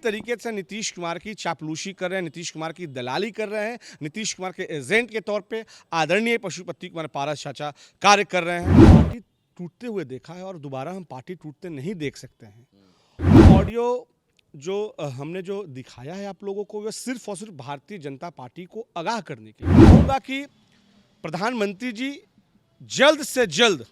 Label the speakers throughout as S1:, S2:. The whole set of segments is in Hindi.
S1: तरीके से नीतीश कुमार की चापलूसी कर रहे हैं, नीतीश कुमार की दलाली कर रहे हैं, नीतीश कुमार के एजेंट के तौर पे आदरणीय पशुपति कुमार पारस चाचा कार्य कर रहे हैं। पार्टी टूटते हुए देखा है और दोबारा हम पार्टी टूटते नहीं देख सकते हैं। ऑडियो जो हमने जो दिखाया है आप लोगों को, वह सिर्फ और सिर्फ भारतीय जनता पार्टी को आगाह करने के लिए कहूँगा कि प्रधानमंत्री जी जल्द से जल्द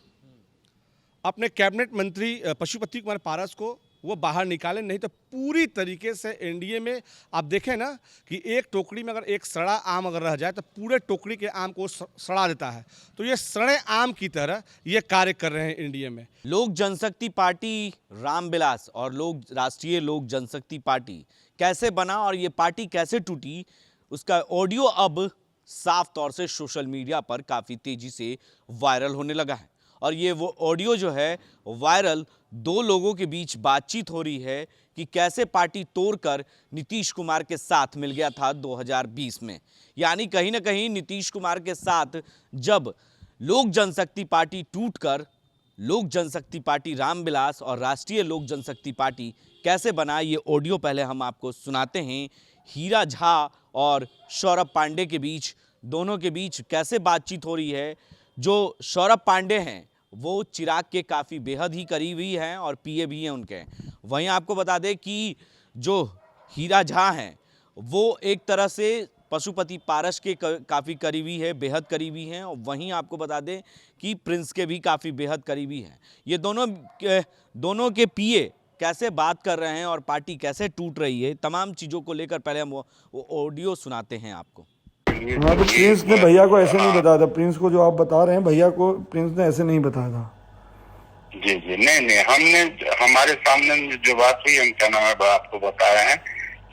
S1: अपने कैबिनेट मंत्री पशुपति कुमार पारस को वो बाहर निकालें, नहीं तो पूरी तरीके से एनडीए में आप देखें ना कि एक टोकरी में अगर एक सड़ा आम अगर रह जाए तो पूरे टोकरी के आम को सड़ा देता है। तो ये सड़े आम की तरह ये कार्य कर रहे हैं एनडीए में।
S2: लोक जनशक्ति पार्टी रामविलास और राष्ट्रीय लोक जनशक्ति पार्टी कैसे बना और ये पार्टी कैसे टूटी, उसका ऑडियो अब साफ तौर से सोशल मीडिया पर काफ़ी तेजी से वायरल होने लगा है। और ये वो ऑडियो जो है वायरल, दो लोगों के बीच बातचीत हो रही है कि कैसे पार्टी तोड़कर नीतीश कुमार के साथ मिल गया था 2020 में। यानी कहीं ना कहीं नीतीश कुमार के साथ जब लोक जनशक्ति पार्टी टूटकर लोक जनशक्ति पार्टी रामविलास और राष्ट्रीय लोक जनशक्ति पार्टी कैसे बना, ये ऑडियो पहले हम आपको सुनाते हैं। हीरा झा और सौरभ पांडे के बीच, दोनों के बीच कैसे बातचीत हो रही है। जो सौरभ पांडे हैं वो चिराग के काफ़ी बेहद ही करीबी हैं और पीए भी हैं उनके। वहीं आपको बता दें कि जो हीरा झा हैं वो एक तरह से पशुपति पारस के काफ़ी करीबी है, बेहद करीबी हैं। और वहीं आपको बता दें कि प्रिंस के भी काफ़ी बेहद करीबी हैं। ये दोनों के पीए कैसे बात कर रहे हैं और पार्टी कैसे टूट रही है, तमाम चीज़ों को लेकर पहले हम वो ऑडियो सुनाते हैं आपको।
S3: हाँ, तो प्रिंस ने भैया को ऐसे नहीं बताया था। प्रिंस को जो आप बता रहे हैं, भैया को प्रिंस ने ऐसे नहीं बताया था।
S4: जी जी, नहीं, हमने हमारे सामने जो बात हुई हम क्या नाम है आपको बता रहे हैं।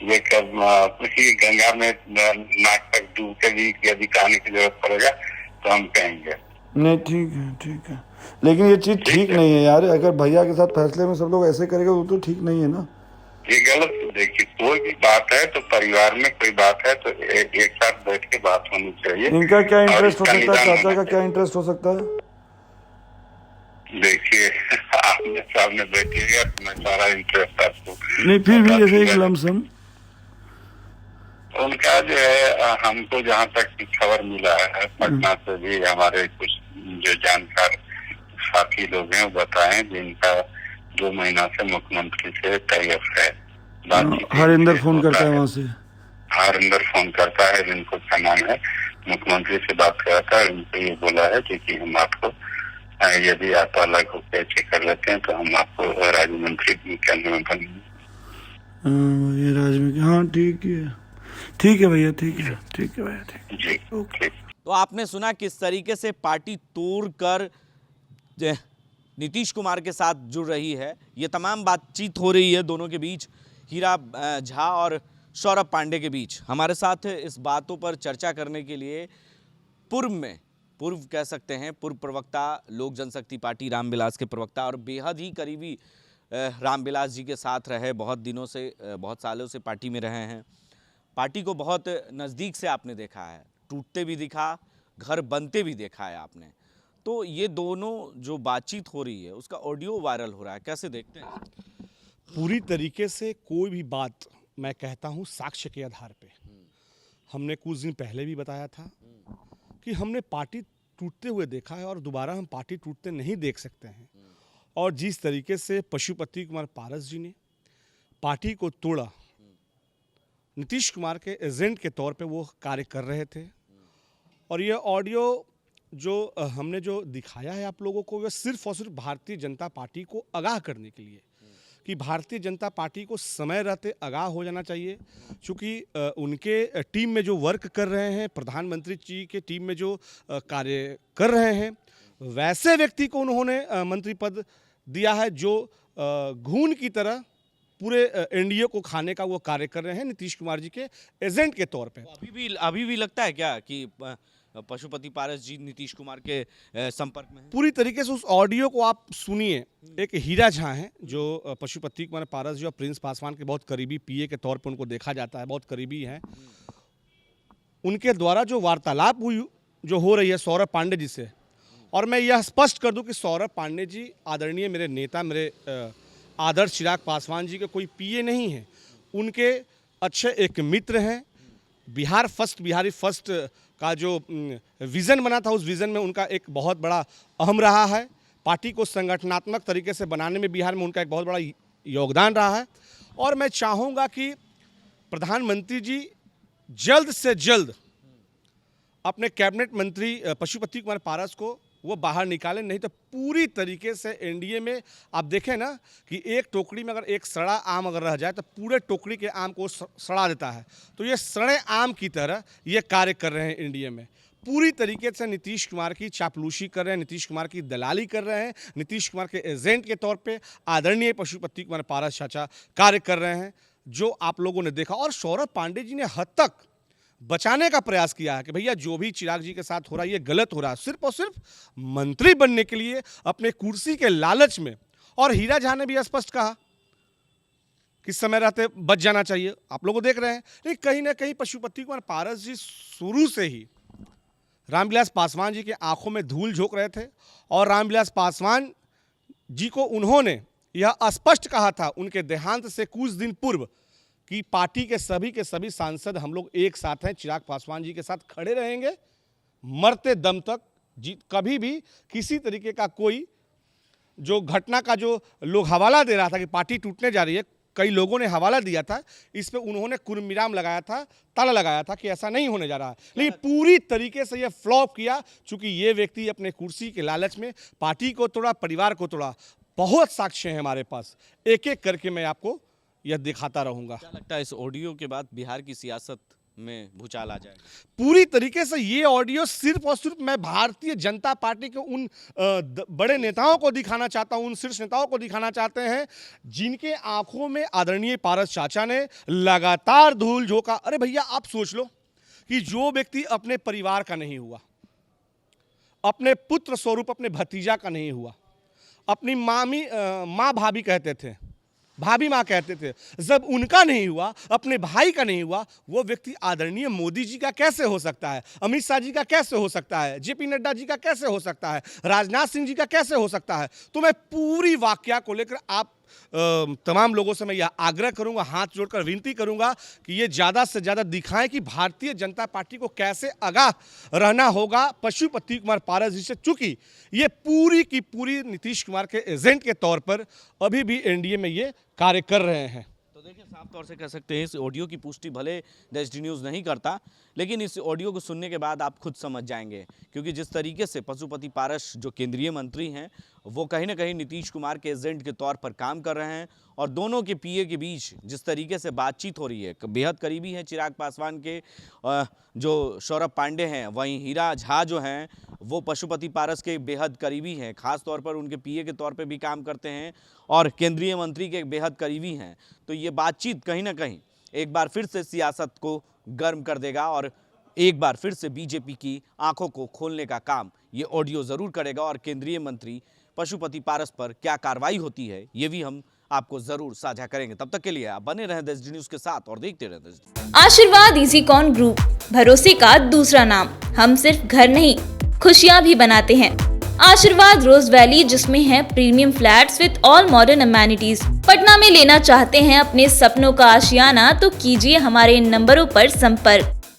S4: ये किसी गंगा में नाक तक डूब के भी यदि कहने की जरूरत पड़ेगा तो हम कहेंगे। नहीं,
S3: ठीक है, लेकिन ये चीज ठीक नहीं है यार। अगर भैया के साथ फैसले में सब लोग ऐसे करेंगे वो तो ठीक नहीं है ना।
S4: ये गलत। देखिए, कोई भी बात है तो परिवार में कोई बात है तो एक साथ बैठ के बात होनी चाहिए।
S3: इनका क्या इंटरेस्ट हो सकता है, चाचा का क्या इंटरेस्ट हो सकता है?
S4: देखिए, आपने सामने बैठिएगा तो मैं सारा इंटरेस्ट आपको
S3: नहीं, फिर भी जैसे एक लमसम
S4: उनका जो है, हमको जहाँ तक खबर मिला है पटना से भी हमारे कुछ जो जानकार साथी लोग हैं वो बताएं जिनका 2 महीना से मुख्यमंत्री से टाइप है।
S3: हरिंदर फोन करता है वहाँ से,
S4: हरिंदर फोन करता है, जिनको क्या नाम है मुख्यमंत्री से बात कराता है। उनको ये बोला है कि हम आपको यदि आप अलग होकर चेक कर लेते हैं तो हम आपको राज्य मंत्री केंद्र में बनेंगे।
S3: ये राज्य में, हाँ ठीक है भैया, ठीक है भैया, ठीक
S4: जी, ओके।
S2: तो आपने सुना किस तरीके से पार्टी तोड़कर नीतीश कुमार के साथ जुड़ रही है। ये तमाम बातचीत हो रही है दोनों के बीच, हीरा झा और सौरभ पांडे के बीच। हमारे साथ इस बातों पर चर्चा करने के लिए पूर्व कह सकते हैं पूर्व प्रवक्ता लोक जनशक्ति पार्टी रामविलास के प्रवक्ता और बेहद ही करीबी रामविलास जी के साथ रहे, बहुत दिनों से, बहुत सालों से पार्टी में रहे हैं। पार्टी को बहुत नज़दीक से आपने देखा है, टूटते भी दिखा, घर बनते भी देखा है आपने। तो ये दोनों जो बातचीत हो रही है उसका ऑडियो वायरल हो रहा है, कैसे देखते हैं?
S1: पूरी तरीके से कोई भी बात मैं कहता हूँ साक्ष्य के आधार पे। हमने कुछ दिन पहले भी बताया था कि हमने पार्टी टूटते हुए देखा है और दोबारा हम पार्टी टूटते नहीं देख सकते हैं। और जिस तरीके से पशुपति कुमार पारस जी ने पार्टी को तोड़ा, नीतीश कुमार के एजेंट के तौर पे वो कार्य कर रहे थे। और ये ऑडियो जो हमने जो दिखाया है आप लोगों को, वह सिर्फ और सिर्फ भारतीय जनता पार्टी को आगाह करने के लिए कि भारतीय जनता पार्टी को समय रहते आगाह हो जाना चाहिए। क्योंकि उनके टीम में जो वर्क कर रहे हैं, प्रधानमंत्री जी के टीम में जो कार्य कर रहे हैं, वैसे व्यक्ति को उन्होंने मंत्री पद दिया है जो घून की तरह पूरे एनडीए को खाने का वो कार्य कर रहे हैं नीतीश कुमार जी के एजेंट के तौर पे।
S2: अभी भी लगता है क्या कि पशुपति पारस जी नीतीश कुमार के संपर्क में है?
S1: पूरी तरीके से उस ऑडियो को आप सुनिए। एक हीरा झा हैं जो पशुपति कुमार पारस जी और प्रिंस पासवान के बहुत करीबी पीए के तौर पर उनको देखा जाता है, बहुत करीबी हैं। उनके द्वारा जो वार्तालाप जो हो रही है सौरभ पांडे जी से, और मैं यह स्पष्ट कर दूं कि सौरभ पांडे जी आदरणीय मेरे नेता, मेरे आदर्श चिराग पासवान जी के कोई पीए नहीं है। उनके अच्छे एक मित्र हैं। बिहारी फर्स्ट का जो विज़न बना था, उस विज़न में उनका एक बहुत बड़ा अहम रहा है। पार्टी को संगठनात्मक तरीके से बनाने में बिहार में उनका एक बहुत बड़ा योगदान रहा है। और मैं चाहूँगा कि प्रधानमंत्री जी जल्द से जल्द अपने कैबिनेट मंत्री पशुपति कुमार पारस को वो बाहर निकालें, नहीं तो पूरी तरीके से एनडीए में आप देखें ना कि एक टोकरी में अगर एक सड़ा आम अगर रह जाए तो पूरे टोकरी के आम को सड़ा देता है। तो ये सड़े आम की तरह ये कार्य कर रहे हैं एनडीए में। पूरी तरीके से नीतीश कुमार की चापलूसी कर रहे हैं, नीतीश कुमार की दलाली कर रहे हैं, नीतीश कुमार के एजेंट के तौर पे आदरणीय पशुपति कुमार पारस चाचा कार्य कर रहे हैं, जो आप लोगों ने देखा। और सौरभ पांडे जी ने हद तक बचाने का प्रयास किया है कि भैया जो भी चिराग जी के साथ हो रहा है ये गलत हो रहा है, सिर्फ और सिर्फ मंत्री बनने के लिए अपने कुर्सी के लालच में। और हीरा झा ने भी स्पष्ट कहा कि समय रहते बच जाना चाहिए, आप लोग देख रहे हैं। लेकिन कहीं ना कहीं पशुपति कुमार पारस जी शुरू से ही रामविलास पासवान जी के आंखों में धूल झोंक रहे थे। और रामविलास पासवान जी को उन्होंने यह स्पष्ट कहा था उनके देहांत से कुछ दिन पूर्व कि पार्टी के सभी सांसद हम लोग एक साथ हैं, चिराग पासवान जी के साथ खड़े रहेंगे मरते दम तक। कभी भी किसी तरीके का कोई जो घटना का जो लोग हवाला दे रहा था कि पार्टी टूटने जा रही है, कई लोगों ने हवाला दिया था, इस पे उन्होंने कुर्मिराम लगाया था, ताला लगाया था कि ऐसा नहीं होने जा रहा है। लेकिन पूरी तरीके से ये फ्लॉप किया, चूंकि ये व्यक्ति अपने कुर्सी के लालच में पार्टी को तोड़ा, परिवार को तोड़ा। बहुत साक्ष्य हैं हमारे पास, एक एक करके मैं आपको यह दिखाता रहूंगा।
S2: क्या लगता है इस ऑडियो के बाद बिहार की सियासत में भूचाल आ जाएगा?
S1: पूरी तरीके से ये ऑडियो सिर्फ और सिर्फ मैं भारतीय जनता पार्टी के उन बड़े नेताओं को दिखाना चाहता हूं, उन शीर्ष नेताओं को दिखाना चाहते हैं जिनके आंखों में आदरणीय पारस चाचा ने लगातार धूल झोंका। अरे भैया आप सोच लो कि जो व्यक्ति अपने परिवार का नहीं हुआ, अपने पुत्र स्वरूप अपने भतीजा का नहीं हुआ, अपनी माँ भाभी कहते थे, भाभी माँ कहते थे, जब उनका नहीं हुआ, अपने भाई का नहीं हुआ, वो व्यक्ति आदरणीय मोदी जी का कैसे हो सकता है, अमित शाह जी का कैसे हो सकता है, जेपी नड्डा जी का कैसे हो सकता है, राजनाथ सिंह जी का कैसे हो सकता है। तो मैं पूरी वाकया को लेकर आप तमाम लोगों से मैं यह आग्रह करूंगा, हाथ जोड़कर विनती करूंगा कि ये ज़्यादा से ज़्यादा दिखाएं कि भारतीय जनता पार्टी को कैसे आगाह रहना होगा पशुपति कुमार पारस जी से, चूंकि ये पूरी की पूरी नीतीश कुमार के एजेंट के तौर पर अभी भी एनडीए में ये कार्य कर रहे हैं।
S2: तो देखिए, साफ तौर से कह सकते हैं इस ऑडियो की पुष्टि भले डेस्टी न्यूज़ नहीं करता, लेकिन इस ऑडियो को सुनने के बाद आप खुद समझ जाएंगे, क्योंकि जिस तरीके से पशुपति पारस जो केंद्रीय मंत्री हैं वो कहीं ना कहीं नीतीश कुमार के एजेंट के तौर पर काम कर रहे हैं, और दोनों के पीए के बीच जिस तरीके से बातचीत हो रही है, बेहद करीबी हैं चिराग पासवान के जो सौरभ पांडे हैं, वहीं हीरा झा जो हैं वो पशुपति पारस के बेहद करीबी हैं, खास तौर पर उनके पीए के तौर पे भी काम करते हैं और केंद्रीय मंत्री के बेहद करीबी हैं। तो ये बातचीत कहीं ना कहीं एक बार फिर से सियासत को गर्म कर देगा और एक बार फिर से बीजेपी की आंखों को खोलने का काम ये ऑडियो ज़रूर करेगा। और केंद्रीय मंत्री पशुपति पारस पर क्या कार्रवाई होती है ये भी हम आपको जरूर साझा करेंगे। तब तक के लिए आप बने रहें देश न्यूज़ के साथ और देखते रहें देश।
S5: आशीर्वाद इजीकॉन ग्रुप, भरोसे का दूसरा नाम। हम सिर्फ घर नहीं, खुशियां भी बनाते हैं। आशीर्वाद रोज वैली, जिसमें है premium flats with all modern amenities. Patna में लेना चाहते हैं अपने सपनों का आशियाना, तो कीजिए हमारे इन नंबरों पर संपर्क।